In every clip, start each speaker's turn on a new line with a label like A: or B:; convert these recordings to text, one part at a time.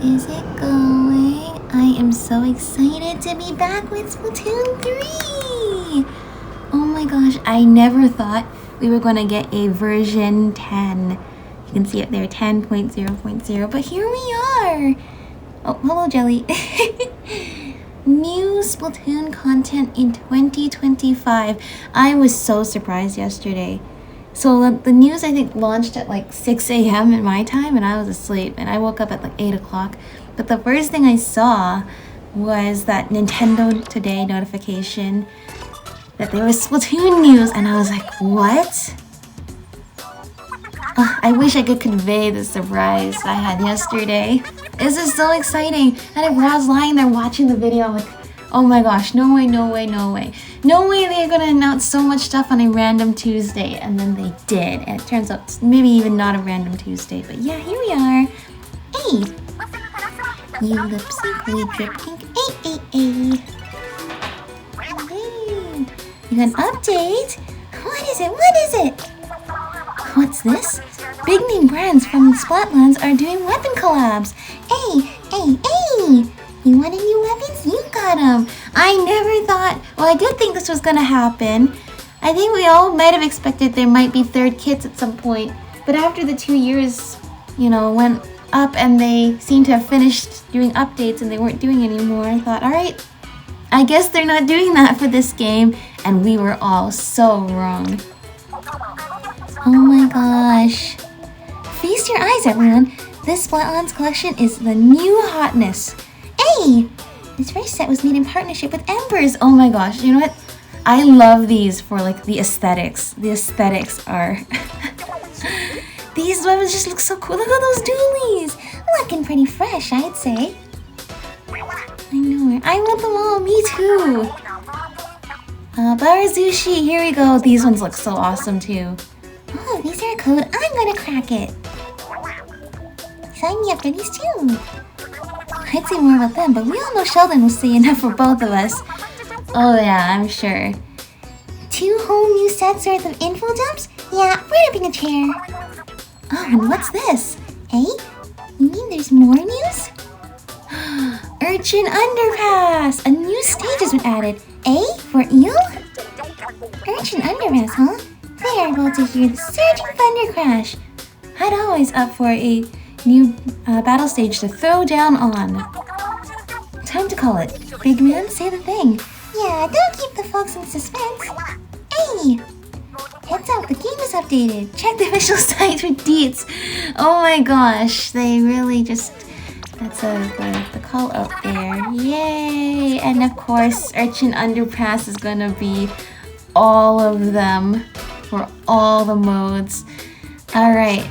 A: is it going? I am so excited to be back with Splatoon 3! Oh my gosh, I never thought we were gonna get a version 10. You can see it there, 10.0.0, but here we are! Oh, hello Jelly. New Splatoon content in 2025. I was so surprised yesterday. So the news, I think, launched at like 6 a.m. in my time, and I was asleep, and I woke up at like 8 o'clock. But the first thing I saw was that Nintendo Today notification that there was Splatoon news, and I was like, what? I wish I could convey the surprise I had yesterday. This is so exciting. And I was lying there watching the video, like, oh my gosh, no way, no way, no way. No way they're gonna announce so much stuff on a random Tuesday. And then they did. And it turns out it's maybe even not a random Tuesday. But yeah, here we are. Hey! You lip sync, we drip pink. Hey. You got an update? What is it? What is it? What's this? Big name brands from Splatlands are doing weapon collabs. Hey! You wanted new weapons? You got them. I never thought, well, I did think this was gonna happen. I think we all might have expected there might be third kits at some point. But after the 2 years, went up and they seemed to have finished doing updates and they weren't doing it anymore, I thought, alright, I guess they're not doing that for this game. And we were all so wrong. Oh my gosh. Feast your eyes, everyone. This Splatlands collection is the new hotness. Hey! This first set was made in partnership with Embers. Oh my gosh, you know what? I love these for like the aesthetics. The aesthetics are... These weapons just look so cool. Look at those dualies. Looking pretty fresh, I'd say. I know. I want them all. Me too. Barazushi, here we go. These ones look so awesome too. Oh, these are a code. I'm gonna crack it. Sign me up for these too. I'd say more about them, but we all know Sheldon will say enough for both of us. Oh yeah, I'm sure. 2 whole new sets worth of info dumps? Yeah, we're upping a chair. Oh, and what's this? Eh? You mean there's more news? Urchin Underpass! A new stage has been added. Eh? For Eel? Urchin Underpass, huh? They are about to hear the surging thunder crash. I'd always up for a new battle stage to throw down on. Time to call it. Big man, say the thing. Yeah, don't keep the folks in suspense. Hey! Heads up, the game is updated. Check the official site for deets. Oh my gosh, they really just... That's the call out there. Yay! And of course, Urchin Underpass is gonna be all of them for all the modes. Alright,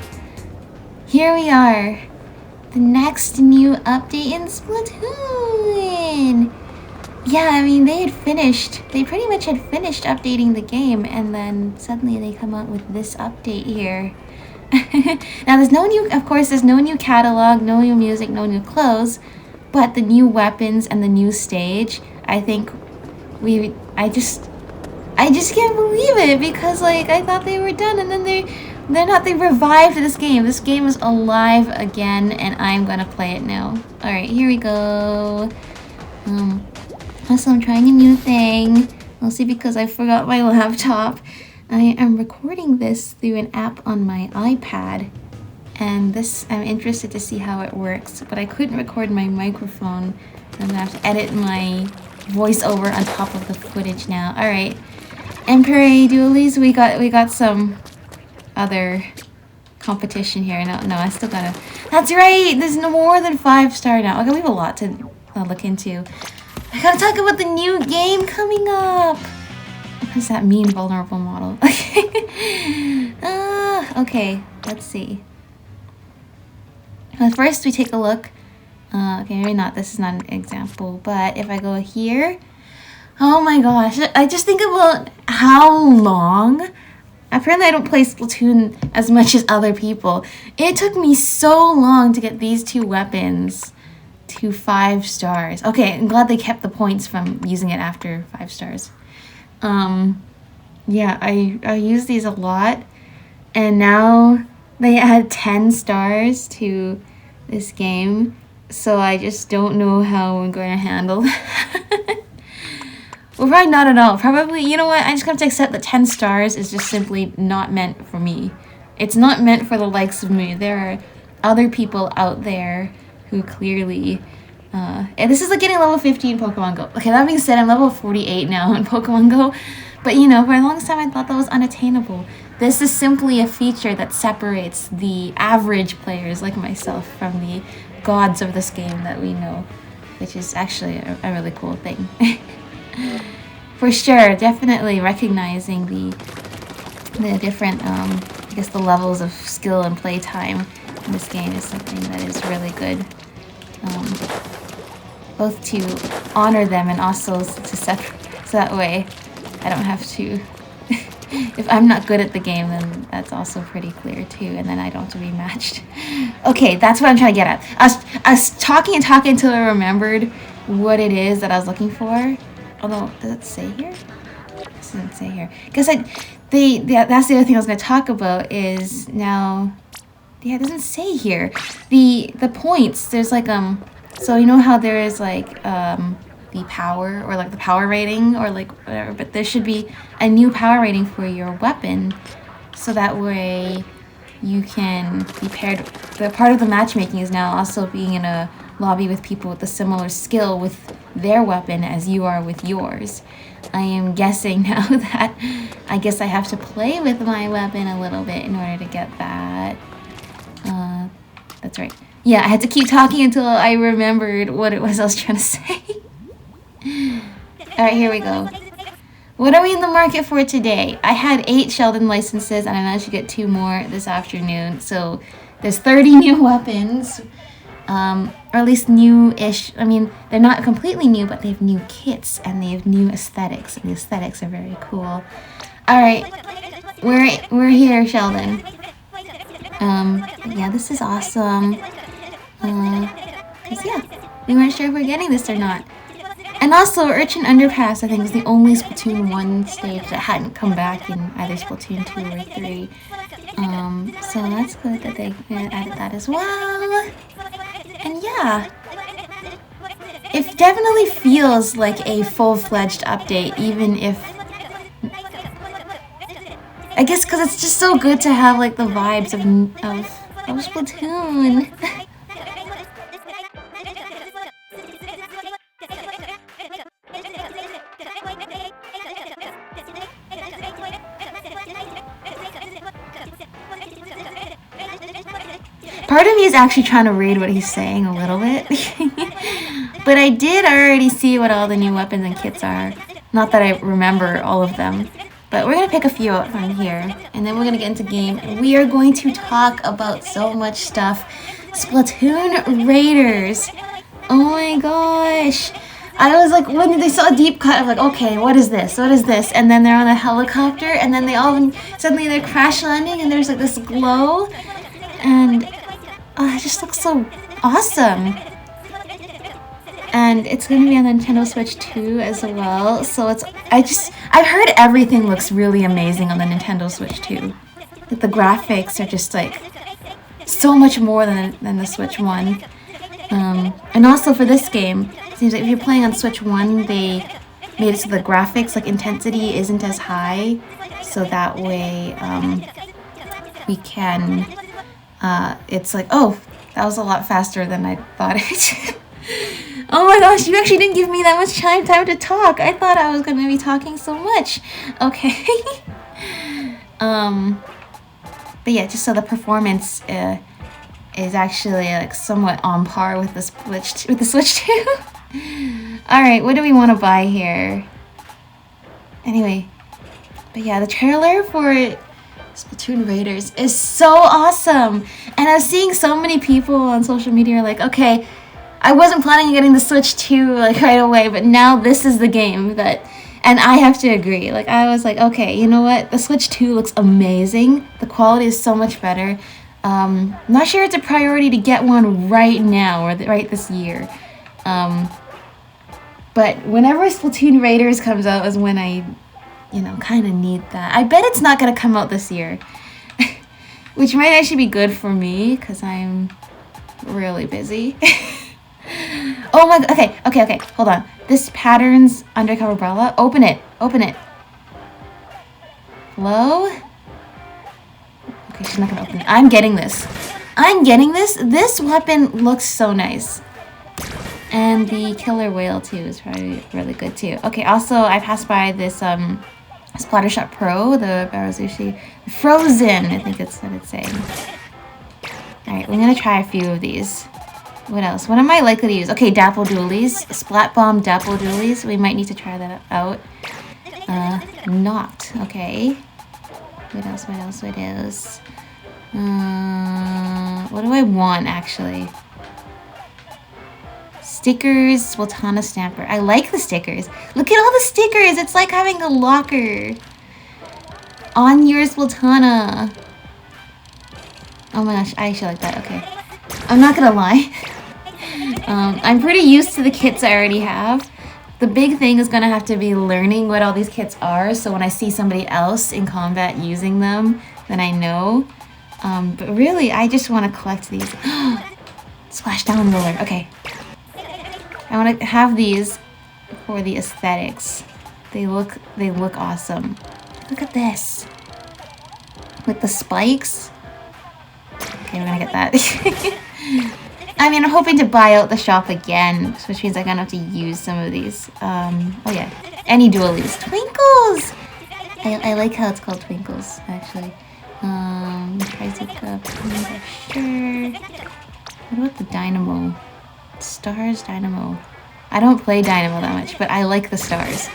A: here we are. The next new update in Splatoon! Yeah, I mean, they pretty much had finished updating the game, and then suddenly they come out with this update here. Now there's no new catalog, no new music, no new clothes, but the new weapons and the new stage, I think I just can't believe it, because like I thought they were done, and then they're not. They revived this game. This game is alive again, and I'm gonna play it now. Alright, here we go. Also, I'm trying a new thing. Mostly because I forgot my laptop. I am recording this through an app on my iPad. And I'm interested to see how it works. But I couldn't record my microphone. I'm gonna have to edit my voiceover on top of the footage now. Alright. Emperor Dualies, we got some other competition here. No, I still gotta... That's right! There's no more than 5-star now. Okay, we have a lot to look into. I gotta talk about the new game coming up! What does that mean, vulnerable model? Okay, let's see. First, we take a look. Okay, maybe not. This is not an example. But if I go here... Oh my gosh. I just think about how long... Apparently, I don't play Splatoon as much as other people. It took me so long to get these 2 weapons to 5 stars. Okay, I'm glad they kept the points from using it after 5 stars. Yeah, I use these a lot, and now they add 10 stars to this game. So I just don't know how I'm going to handle that. Well, probably not at all. Probably, you know what? I just have to accept that 10 stars is just simply not meant for me. It's not meant for the likes of me. There are other people out there who clearly... and this is like getting level 50 in Pokemon Go. Okay, that being said, I'm level 48 now in Pokemon Go. But, you know, for a long time I thought that was unattainable. This is simply a feature that separates the average players like myself from the gods of this game that we know, which is actually a really cool thing. For sure, definitely recognizing the different, I guess the levels of skill and playtime in this game is something that is really good. Both to honor them and also to separate, so that way I don't have to, if I'm not good at the game, then that's also pretty clear too, and then I don't have to be matched. Okay, that's what I'm trying to get at. I was talking and talking until I remembered what it is that I was looking for. Although, does it say here? This doesn't say here. Because that's the other thing I was going to talk about is now... Yeah, it doesn't say here. The points, there's like, so you know how there is like, the power, or like the power rating, or like whatever, but there should be a new power rating for your weapon, so that way you can be paired. The part of the matchmaking is now also being in a lobby with people with a similar skill with their weapon as you are with yours. I am guessing now that I guess I have to play with my weapon a little bit in order to get that. That's right. Yeah, I had to keep talking until I remembered what it was I was trying to say. Alright, here we go. What are we in the market for today? I had 8 Sheldon licenses and I managed to get 2 more this afternoon. So there's 30 new weapons. Or at least new-ish. I mean, they're not completely new, but they have new kits and they have new aesthetics. And the aesthetics are very cool. Alright, we're here, Sheldon. Yeah, this is awesome. Cause yeah, we weren't sure if we're getting this or not. And also, Urchin Underpass, I think, is the only Splatoon 1 stage that hadn't come back in either Splatoon 2 or 3. So that's good that they added that as well. And yeah, it definitely feels like a full-fledged update, even if... I guess because it's just so good to have like the vibes of Splatoon. Part of me is actually trying to read what he's saying a little bit. But I did already see what all the new weapons and kits are. Not that I remember all of them. But we're going to pick a few out from here. And then we're going to get into game. And we are going to talk about so much stuff. Splatoon Raiders. Oh my gosh. I was like, when they saw a deep cut, I'm like, okay, what is this? What is this? And then they're on a helicopter. And then they all, suddenly they're crash landing. And there's like this glow. And it just looks so awesome. And it's going to be on the Nintendo Switch 2 as well. So I've heard everything looks really amazing on the Nintendo Switch 2. Like the graphics are just like so much more than the Switch 1. And also for this game, it seems like if you're playing on Switch 1, they made it so the graphics, like intensity, isn't as high. So that way we can, it's like, oh, that was a lot faster than I thought it. Oh my gosh, you actually didn't give me that much time to talk. I thought I was going to be talking so much. Okay. But yeah, just so the performance is actually like somewhat on par with the Switch 2. All right, what do we want to buy here? Anyway, but yeah, the trailer for Splatoon Raiders is so awesome. And I was seeing so many people on social media like, okay, I wasn't planning on getting the Switch 2 like right away, but now this is the game that, and I have to agree. Like I was like, okay, you know what? The Switch 2 looks amazing. The quality is so much better. I'm not sure it's a priority to get one right now or right this year. But whenever Splatoon Raiders comes out is when I, kind of need that. I bet it's not going to come out this year, which might actually be good for me because I'm really busy. Oh my, okay, hold on. This pattern's undercover umbrella. Open it. Hello? Okay, she's not gonna open it. I'm getting this. This weapon looks so nice. And the killer whale too is probably really good too. Okay, also I passed by this Splattershot Pro, the Barazushi Frozen, I think that's what it's saying. Alright, we're gonna try a few of these. What else? What am I likely to use? Okay, Dapple Dualies. Splat Bomb Dapple Dualies. We might need to try that out. Not. Okay. What else? What do I want, actually? Stickers, Splatana Stamper. I like the stickers. Look at all the stickers. It's like having a locker. On your Splatana. Oh my gosh, I actually like that. Okay. I'm not gonna lie. I'm pretty used to the kits I already have. The big thing is gonna have to be learning what all these kits are, so when I see somebody else in combat using them, then I know. But really, I just want to collect these. Splashdown roller. Okay. I want to have these for the aesthetics. They look awesome. Look at this. With the spikes. Okay, we're gonna get that. I mean, I'm hoping to buy out the shop again, which means I'm gonna have to use some of these. Oh yeah, any dualies. Twinkles! I like how it's called Twinkles, actually. Crazy Cup, sure. What about the Dynamo? Stars Dynamo. I don't play Dynamo that much, but I like the stars.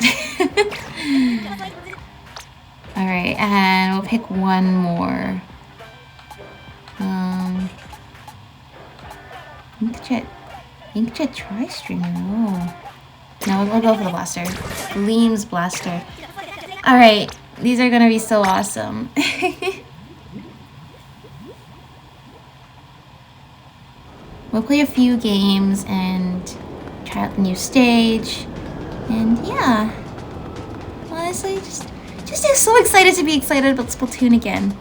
A: Alright, and we'll pick one more. Inkjet Tri-Stringer. Oh. No, we'll go for the blaster. Gleam's blaster. Alright, these are gonna be so awesome. We'll play a few games and try out the new stage. And yeah. Honestly, just so excited to be excited about Splatoon again.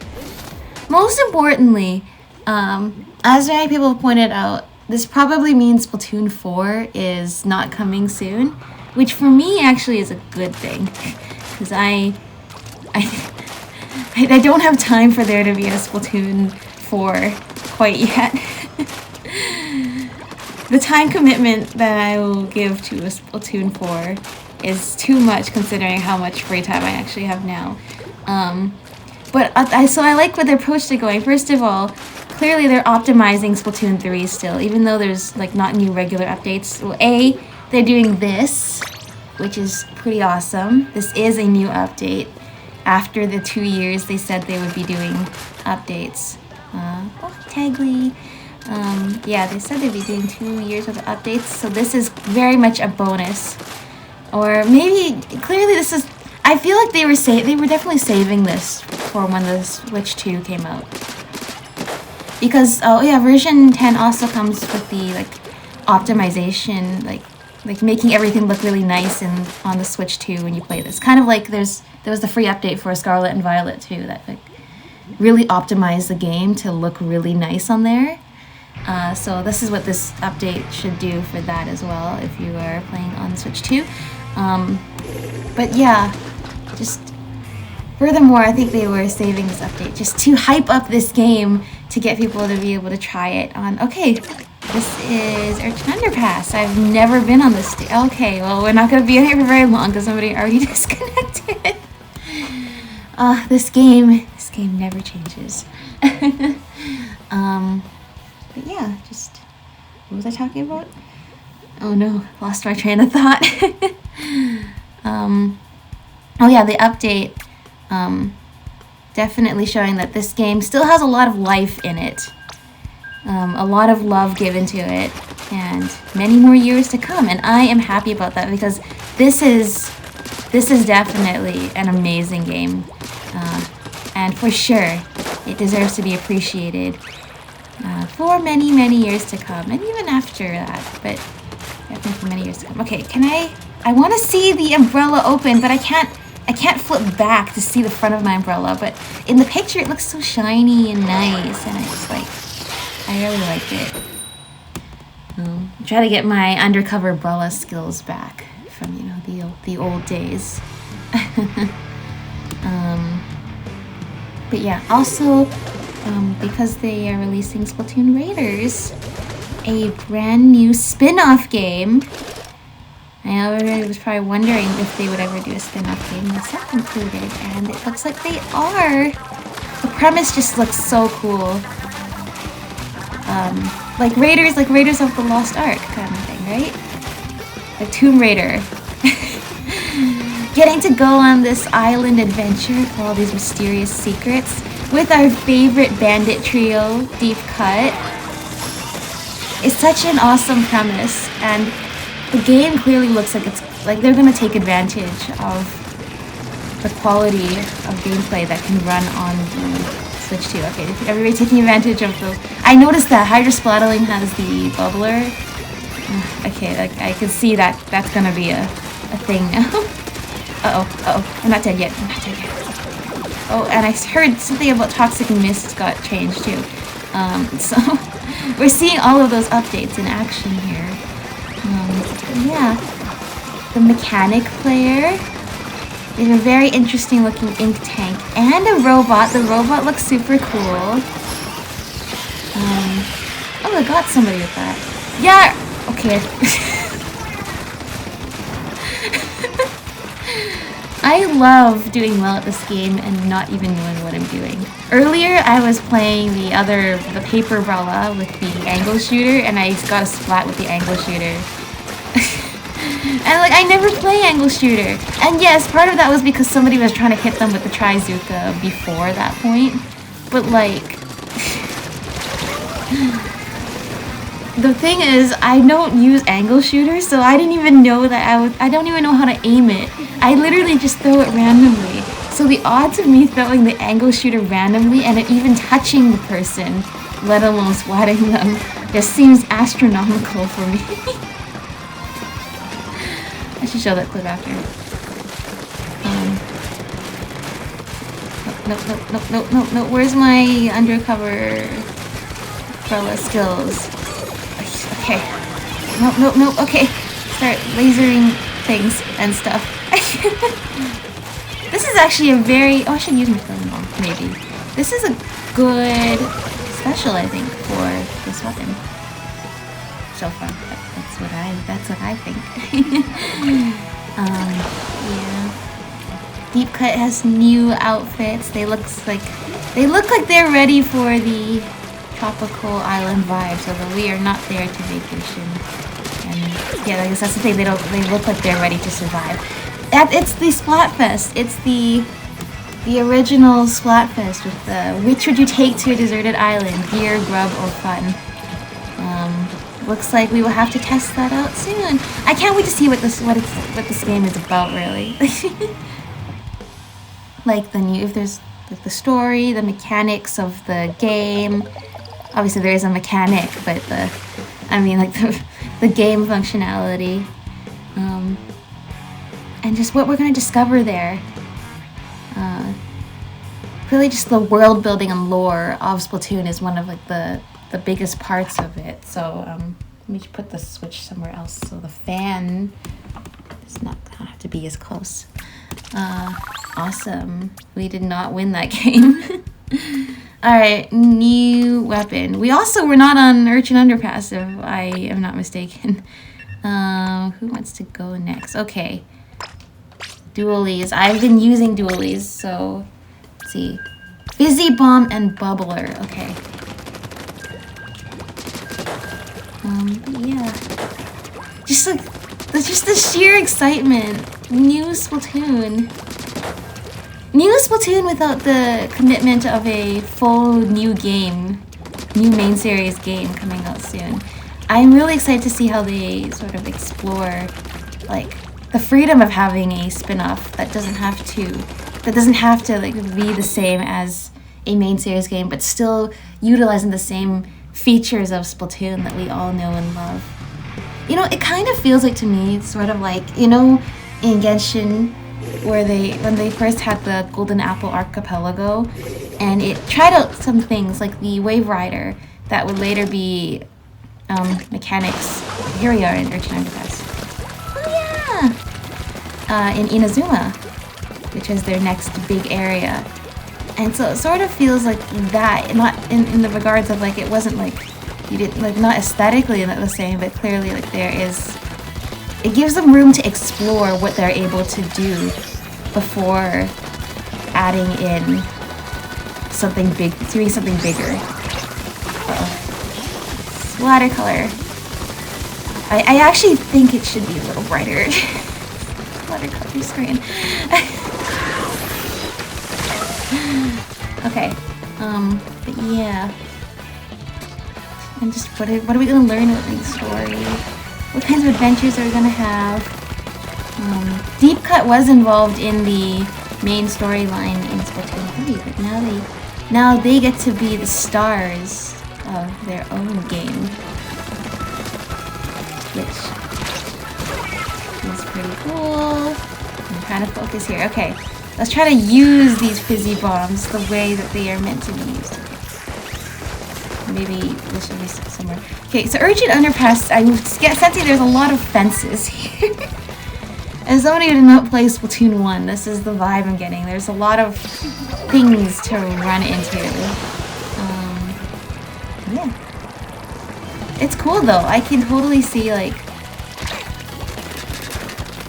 A: Most importantly, as many people have pointed out, this probably means Splatoon 4 is not coming soon, which for me actually is a good thing, because I don't have time for there to be a Splatoon 4 quite yet. The time commitment that I will give to a Splatoon 4 is too much considering how much free time I actually have now. So I like where their approach to going. First of all, clearly they're optimizing Splatoon 3 still, even though there's like not new regular updates. Well, they're doing this, which is pretty awesome. This is a new update. After the 2 years they said they would be doing updates. Tagli. Yeah, they said they'd be doing 2 years worth of updates, so this is very much a bonus. Or maybe, clearly this is, I feel like they were definitely saving this for when the Switch 2 came out. Because, oh yeah, version 10 also comes with the, like, optimization, like making everything look really nice on the Switch 2 when you play this. Kind of like there was the free update for Scarlet and Violet too, that like really optimized the game to look really nice on there. So this is what this update should do for that as well, if you are playing on Switch 2. But yeah, just furthermore, I think they were saving this update just to hype up this game to get people to be able to try it on. Okay, this is Urchin Underpass. I've never been on this stage. Okay, well, we're not going to be in here for very long because somebody already disconnected. This game never changes. But yeah, just, what was I talking about? Oh no, lost my train of thought. Oh yeah, the update, definitely showing that this game still has a lot of life in it. A lot of love given to it, and many more years to come, and I am happy about that because this is definitely an amazing game, and for sure it deserves to be appreciated for many, many years to come, and even after that, but definitely for many years to come. Okay, I want to see the umbrella open, but I can't flip back to see the front of my umbrella, but in the picture it looks so shiny and nice, and I really liked it. Try to get my undercover brawler skills back from, you know, the old days. But yeah, also, because they are releasing Splatoon Raiders, a brand new spin-off game. I know everybody was probably wondering if they would ever do a spin-off game that's not included, and it looks like they are. The premise just looks so cool. Like Raiders of the Lost Ark kind of thing, right? Like Tomb Raider. Getting to go on this island adventure for all these mysterious secrets with our favorite bandit trio, Deep Cut. It's such an awesome premise, and the game clearly looks like it's like they're gonna take advantage of the quality of gameplay that can run on the Switch too. Okay, everybody taking advantage of the. I noticed that Hydra Splatterling has the bubbler. Okay, like I can see that that's gonna be a thing now. I'm not dead yet. Oh, and I heard something about Toxic Mist got changed too. So we're seeing all of those updates in action here. Yeah, the mechanic player. They have a very interesting looking ink tank and a robot. The robot looks super cool. Oh, I got somebody with that. Yeah, okay. I love doing well at this game and not even knowing what I'm doing. Earlier, I was playing the paper brawler with the angle shooter, and I got a splat with the angle shooter. And like, I never play angle shooter. And yes, part of that was because somebody was trying to hit them with the Trizuka before that point. But like, the thing is, I don't use angle shooters, so I didn't even know that I don't even know how to aim it. I literally just throw it randomly. So the odds of me throwing the angle shooter randomly and it even touching the person, let alone swatting them, just seems astronomical for me. I should show that clip after. No. Where's my undercover umbrella skills? Okay. No. Okay. Start lasering things and stuff. This is actually a very... Oh, I should use my throwing ball, maybe. This is a good special, I think, for this weapon. So far. That's what I think. Yeah. Deep Cut has new outfits. They look like they're ready for the tropical island vibe, so that we are not there to vacation. And yeah, I guess that's the thing. They look like they're ready to survive. It's the Splatfest. It's the original Splatfest with the which would you take to a deserted island? Gear, grub, or fun? Looks like we will have to test that out soon. I can't wait to see what this game is about, really. Like if there's like the story, the mechanics of the game. Obviously there is a mechanic, but the game functionality, and just what we're gonna discover there. Really, just the world building and lore of Splatoon is one of like the biggest parts of it. So let me put the Switch somewhere else so the fan does not have to be as close. Awesome. We did not win that game. Alright, new weapon. We also were not on Urchin Underpass, if I am not mistaken. Who wants to go next? Okay. Dualies. I've been using dualies, so let's see. Fizzy Bomb and Bubbler. Okay. Yeah. Just the sheer excitement. New Splatoon. New Splatoon without the commitment of a full new game, new main series game coming out soon. I'm really excited to see how they sort of explore, like, the freedom of having a spin-off that doesn't have to like be the same as a main series game, but still utilizing the same features of Splatoon that we all know and love. You know, it kind of feels like to me, sort of like, you know, in Genshin, where when they first had the Golden Apple Archipelago, and it tried out some things like the Wave Rider that would later be mechanics. Here we are in Urchin Underpass. Oh yeah! In Inazuma, which is their next big area. And so it sort of feels like that, not in the regards of like it wasn't like you didn't like not aesthetically the same, but clearly like there is. It gives them room to explore what they're able to do before adding in something big, doing something bigger. Watercolor. I actually think it should be a little brighter. Watercolor screen. Okay. But yeah. And just what are we gonna learn about the story? What kinds of adventures are we gonna have? Deep Cut was involved in the main storyline in Splatoon 3, but now they get to be the stars of their own game, which is pretty cool. I'm trying to focus here. Okay, let's try to use these fizzy bombs the way that they are meant to be used. Maybe this should be somewhere. Okay, so Urchin Underpass, I'm sensing there's a lot of fences here. As somebody who did not play Splatoon 1, this is the vibe I'm getting. There's a lot of things to run into. Yeah. It's cool though. I can totally see like...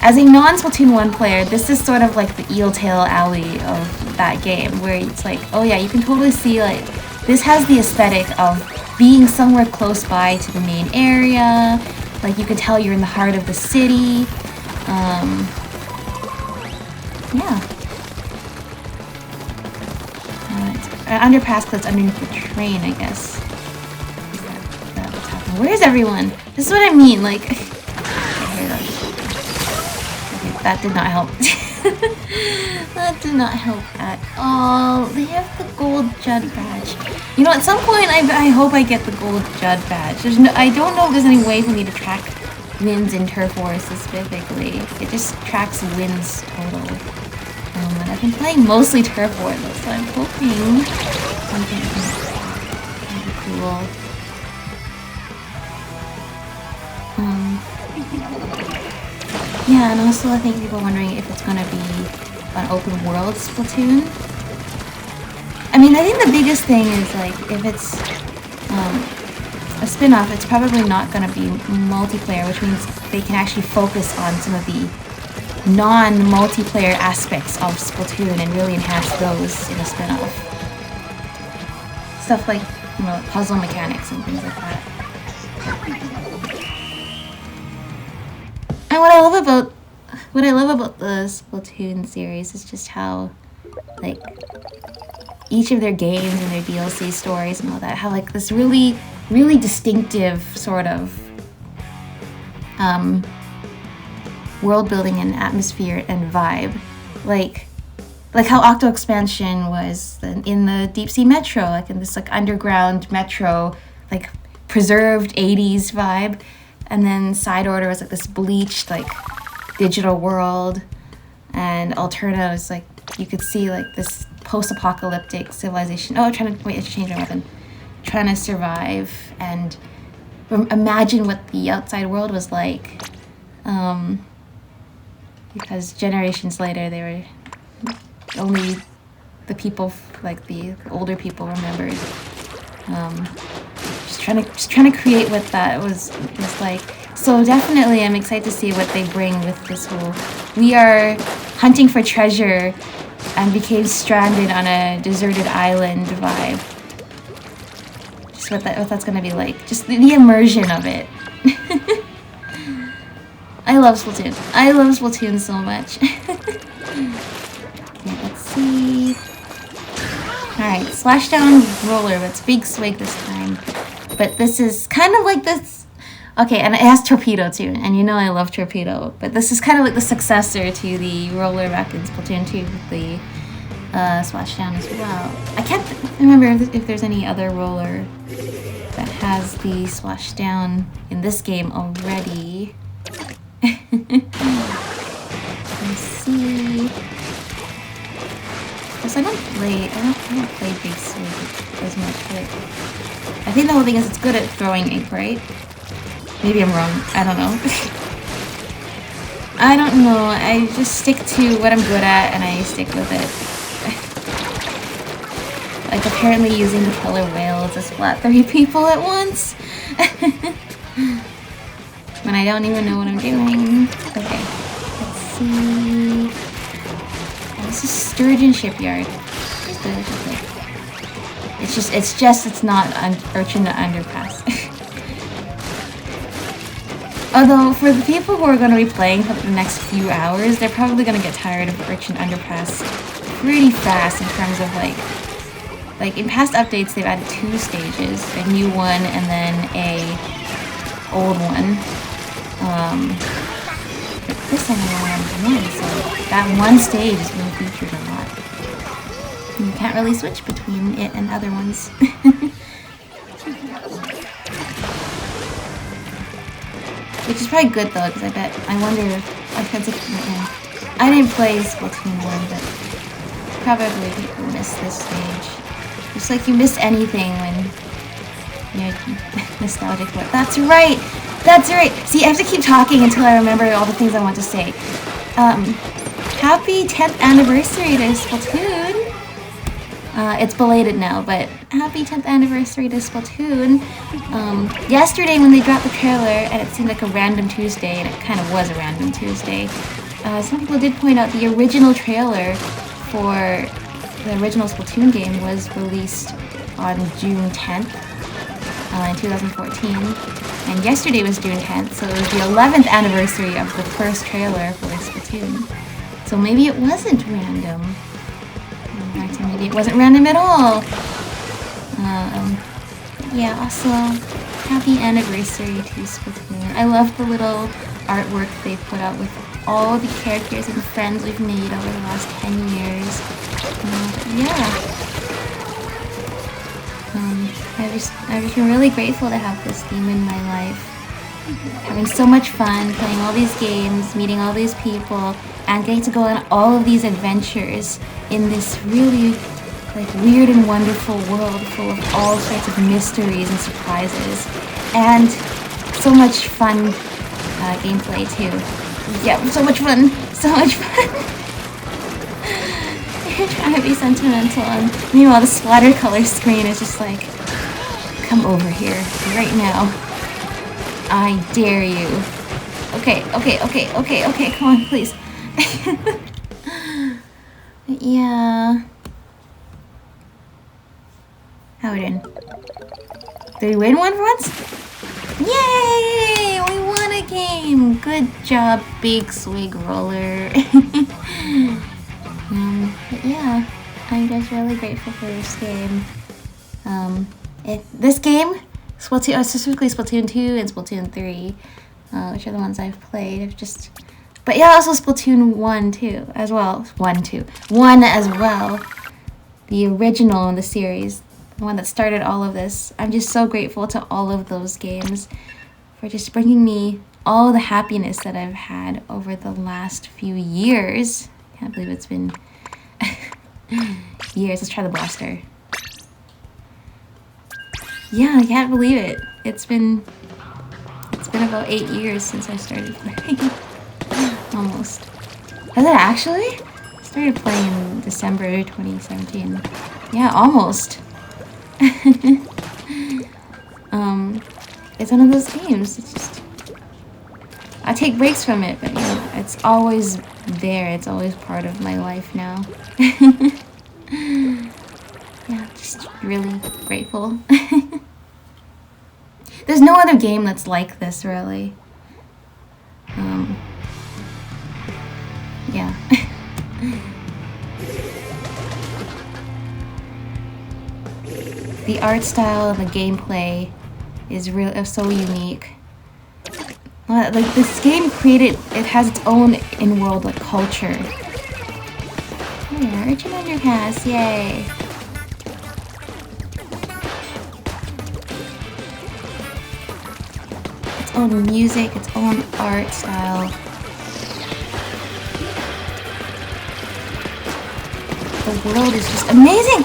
A: As a non-Splatoon 1 player, this is sort of like the Eel Tail Alley of that game, where it's like, oh yeah, you can totally see like... This has the aesthetic of being somewhere close by to the main area. Like you can tell you're in the heart of the city. Yeah. Underpass because it's underneath the train, I guess. That's what's happening. Where's everyone? This is what I mean, like... Okay, that did not help. That did not help at all. They have the gold Judd badge. You know, at some point, I hope I get the gold Judd badge. I don't know if there's any way for me to track wins in Turf Wars specifically. It just tracks wins total. And I've been playing mostly Turf Wars, so I'm hoping something would be cool. Yeah, and also I think people are wondering if it's gonna be an open world Splatoon. I mean, I think the biggest thing is like if it's a spin-off, it's probably not gonna be multiplayer, which means they can actually focus on some of the non-multiplayer aspects of Splatoon and really enhance those in a spin-off. Stuff like, you know, puzzle mechanics and things like that. And what I love about the Splatoon series is just how, like, each of their games and their DLC stories and all that have like this really, really distinctive sort of world building and atmosphere and vibe, like how Octo Expansion was in the Deep Sea Metro, like in this like underground metro, like preserved 80s vibe. And then Side Order was like this bleached, like, digital world. And Alterna was like, you could see like this post-apocalyptic civilization. Oh, I should change my weapon. Trying to survive and imagine what the outside world was like. Because generations later, they were only the people, like the older people remembered. Just trying to create what that was like. So definitely I'm excited to see what they bring with this whole we are hunting for treasure and became stranded on a deserted island vibe. Just what that's gonna be like. Just the immersion of it. I love Splatoon. I love Splatoon so much. Okay, let's see. Alright, Splashdown Roller, but it's Big Swig this time. But this is kind of like this... Okay, and it has Torpedo too, and you know I love Torpedo. But this is kind of like the successor to the roller back in Splatoon 2 with the Splashdown as well. I can't remember if there's any other roller that has the Splashdown in this game already. Let's see... Because I don't play Big Swig as much, but I think think the whole thing is it's good at throwing ink, right? Maybe I'm wrong. I don't know. I don't know. I just stick to what I'm good at and I stick with it. Like apparently using the killer whale to splat 3 people at once. When I don't even know what I'm doing. Okay. Let's see. Oh, this is Sturgeon Shipyard. It's not Urchin Underpass. Although, for the people who are going to be playing for the next few hours, they're probably going to get tired of Urchin Underpass pretty fast in terms of, like in past updates, they've added 2 stages, a new one and then a old one. But this time around, so that one stage is being featured a lot. You can't really switch between it and other ones. Which is probably good though, because I wonder if I didn't play Splatoon 1, but probably people miss this stage. Just like you miss anything when you're nostalgic for it. That's right! That's right! See, I have to keep talking until I remember all the things I want to say. Happy 10th anniversary to Splatoon! It's belated now, but happy 10th anniversary to Splatoon. Yesterday when they dropped the trailer, and it seemed like a random Tuesday, and it kind of was a random Tuesday, some people did point out the original trailer for the original Splatoon game was released on June 10th in 2014, and yesterday was June 10th, so it was the 11th anniversary of the first trailer for Splatoon. So maybe it wasn't random. Actually, maybe it wasn't random at all. Yeah, also, happy anniversary to Splatoon. I love the little artwork they put out with all the characters and friends we've made over the last 10 years. Yeah. I've just been really grateful to have this game in my life. Having so much fun, playing all these games, meeting all these people, and getting to go on all of these adventures in this really weird and wonderful world full of all sorts of mysteries and surprises. And so much fun gameplay too. Yeah, so much fun! So much fun! You're trying to be sentimental, and meanwhile the splatter color screen is just like, come over here, right now. I dare you. Okay, come on, please. Yeah. How we doing? Did we win one for once? Yay! We won a game! Good job, Big Swig Roller. But yeah, I'm just really grateful for this game. This game, specifically Splatoon 2 and Splatoon 3, which are the ones I've played. But yeah, also Splatoon 1 too, as well. 1 as well. The original in the series, the one that started all of this. I'm just so grateful to all of those games for just bringing me all the happiness that I've had over the last few years. Can't believe it's been years. Let's try the blaster. Yeah, I can't believe it. It's been about 8 years since I started playing. Almost. Has it actually? I started playing in December 2017. Yeah, almost. It's one of those games. It's just, I take breaks from it, but you know, it's always there. It's always part of my life now. Yeah, just really grateful. There's no other game that's like this, really. Yeah. The art style and the gameplay is so unique. Like this game it has its own in-world culture. Oh yeah, Urchin Underpass, yay! Its own music, its own art style. The world is just amazing!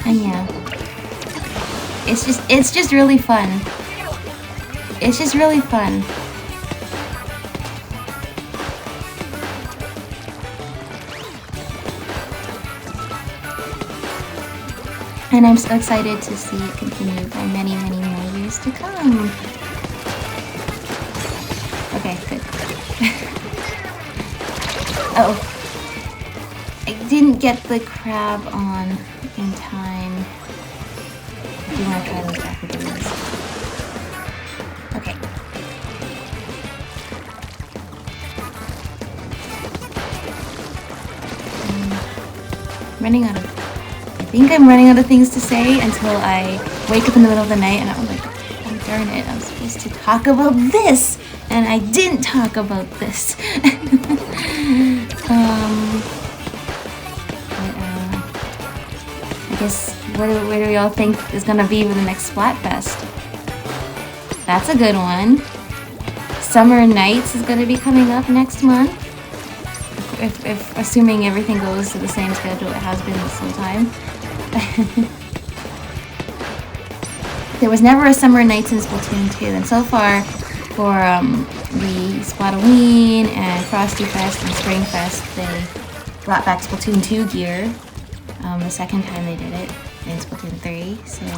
A: And yeah. It's just really fun. It's just really fun. And I'm so excited to see it continue for many, many more years to come. Okay, good. Oh. I didn't get the crab on in time. I do want to try those daffodils. Okay. Running out of... I think I'm running out of things to say until I wake up in the middle of the night and I'm like, oh darn it, I'm supposed to talk about this! And I didn't talk about this. I guess, what do we all think is gonna be for the next Splatfest? That's a good one. Summer Nights is gonna be coming up next month. If assuming everything goes to the same schedule it has been this whole time. There was never a Summer Nights in Splatoon 2, and so far for the Splatoween and Frosty Fest and Spring Fest, they brought back Splatoon 2 gear. The second time they did it in Splatoon 3, so I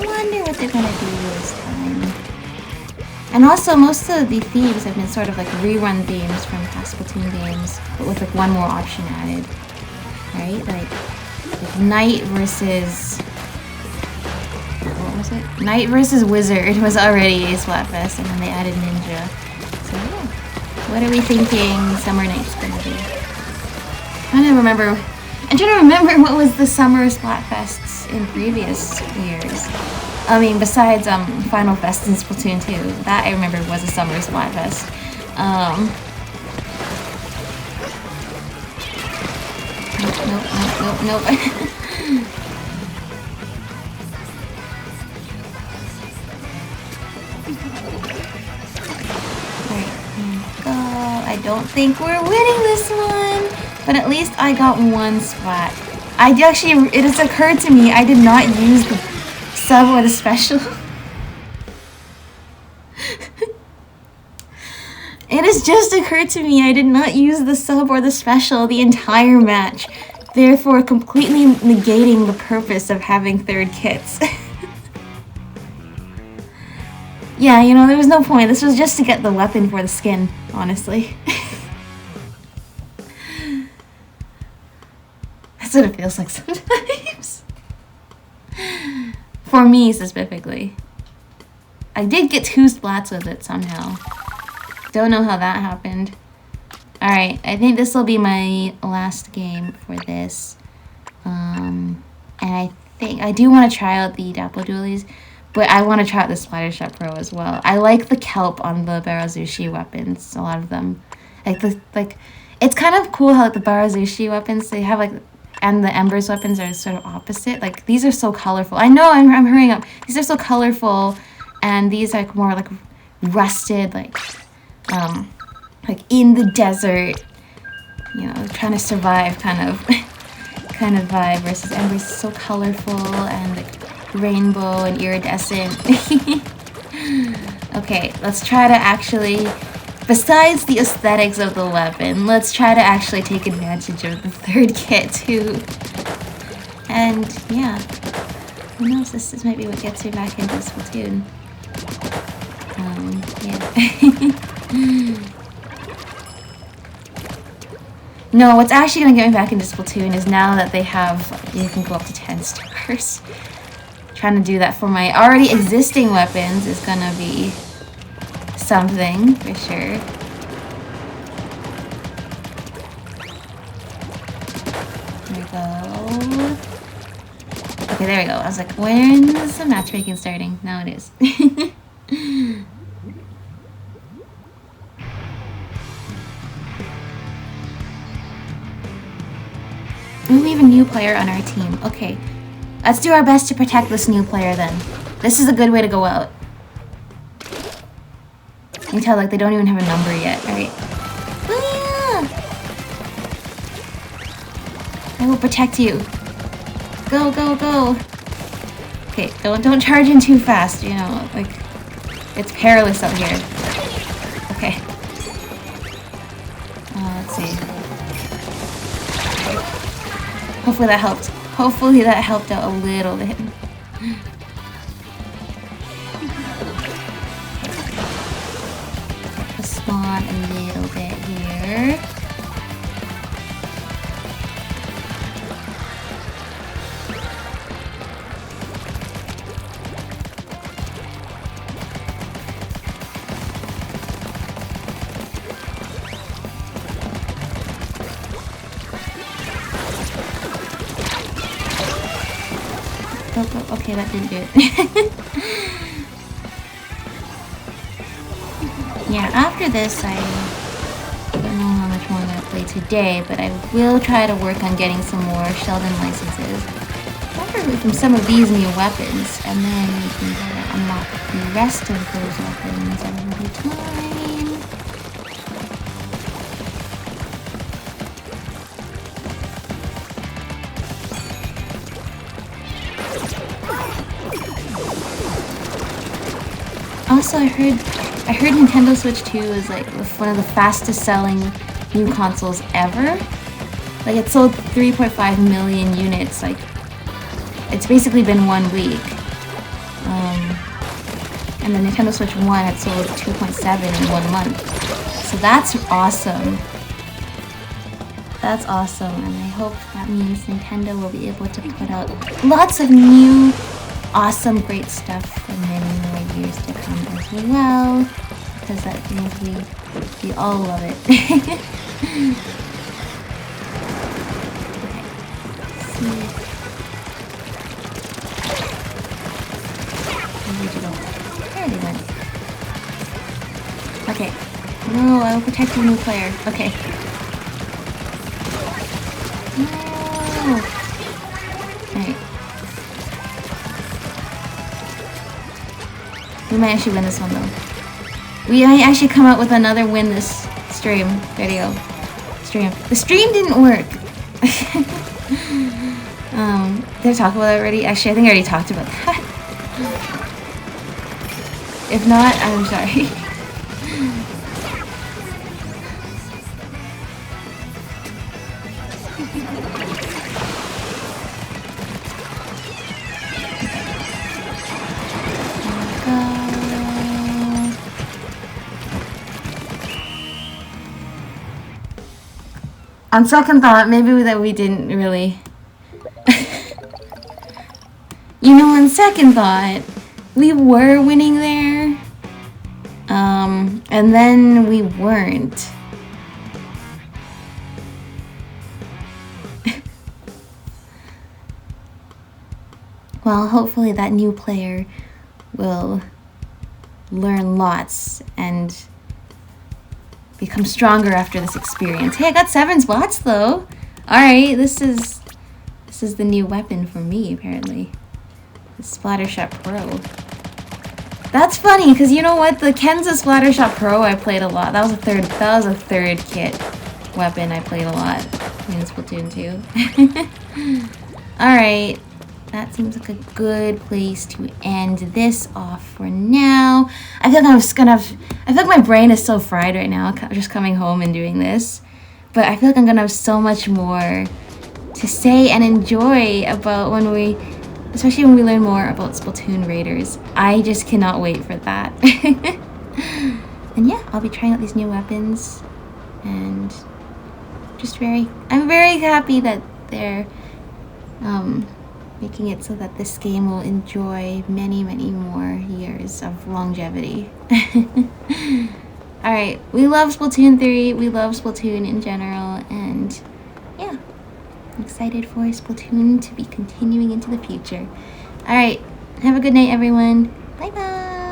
A: wonder what they're gonna do this time. And also, most of the themes have been sort of like rerun themes from past Splatoon games, but with like one more option added, right? Like Knight versus... what was it? Knight versus Wizard was already a Splatfest, and then they added Ninja. So yeah, what are we thinking Summer Night's gonna be? I'm trying to remember what was the summer Splatfests in previous years. I mean, besides Final Fest in Splatoon 2, that I remember was a summer Splatfest. Nope. I don't think we're winning this one, but at least I got one splat. It has occurred to me I did not use the sub or the special. It has just occurred to me I did not use the sub or the special the entire match, therefore completely negating the purpose of having third kits. Yeah, you know, there was no point. This was just to get the weapon for the skin, honestly. That's what it feels like sometimes. For me, specifically. I did get 2 splats with it somehow. Don't know how that happened. Alright, I think this will be my last game for this. And I think I do want to try out the Dapple Dualies. But I want to try out the Splattershot Pro as well. I like the kelp on the Barazushi weapons, a lot of them. It's kind of cool how the Barazushi weapons, they have and the Embers weapons are sort of opposite. Like, these are so colorful. I know, I'm hurrying up. These are so colorful, and these are more like rusted, like in the desert, you know, trying to survive kind of vibe, versus Embers is so colorful and like rainbow and iridescent. Okay, let's try to actually, besides the aesthetics of the weapon, let's try to actually take advantage of the third kit too. And yeah, who knows, this might be what gets me back into Splatoon. Yeah. No, what's actually gonna get me back into Splatoon is now that they have, you can go up to 10 stars. Trying to do that for my already existing weapons is gonna be something for sure. There we go. Okay, there we go. I was like, when's the matchmaking starting? Now it is. Ooh, we have a new player on our team. Okay. Let's do our best to protect this new player then. This is a good way to go out. You can tell, like, they don't even have a number yet, right? Oh, yeah! I will protect you. go, go, go. Okay, don't charge in too fast, you know, like, it's perilous out here. Okay. Let's see. Hopefully that helped. Hopefully that helped out a little bit. Let's spawn a little bit here. Okay, that didn't do it. Yeah, after this, I don't know how much more I'm going to play today, but I will try to work on getting some more Sheldon licenses. Probably from some of these new weapons, and then we can unlock the rest of those weapons at another time. Also, I heard Nintendo Switch 2 is like one of the fastest selling new consoles ever. Like, it sold 3.5 million units. Like, it's basically been 1 week. And the Nintendo Switch 1 had sold 2.7 in 1 month. So that's awesome. That's awesome, and I hope that means Nintendo will be able to put out lots of new, awesome, great stuff for many more years to come as well, because that means we all love it. Okay, let's see. Where'd you go? There they went. Okay. No, I will protect the new player. Okay. No. Alright. We might actually win this one though. We might actually come out with another win this stream video. The stream didn't work. Did I talk about that already? Actually, I think I already talked about that. If not, I'm sorry. On second thought, maybe that we didn't really. You know, on second thought, we were winning there. And then we weren't. Well, hopefully that new player will learn lots and become stronger after this experience. Hey, I got 7 spots though. Alright, this is the new weapon for me, apparently. The Splattershot Pro. That's funny, because you know what? The Kenza Splattershot Pro I played a lot. That was a third kit weapon I played a lot in Splatoon 2. Alright. That seems like a good place to end this off for now. I feel like my brain is so fried right now, just coming home and doing this. But I feel like I'm gonna have so much more to say and enjoy about especially when we learn more about Splatoon Raiders. I just cannot wait for that. And yeah, I'll be trying out these new weapons, and I'm very happy that they're making it so that this game will enjoy many, many more years of longevity. Alright, we love Splatoon 3, we love Splatoon in general, and yeah, I'm excited for Splatoon to be continuing into the future. Alright, have a good night everyone. Bye bye!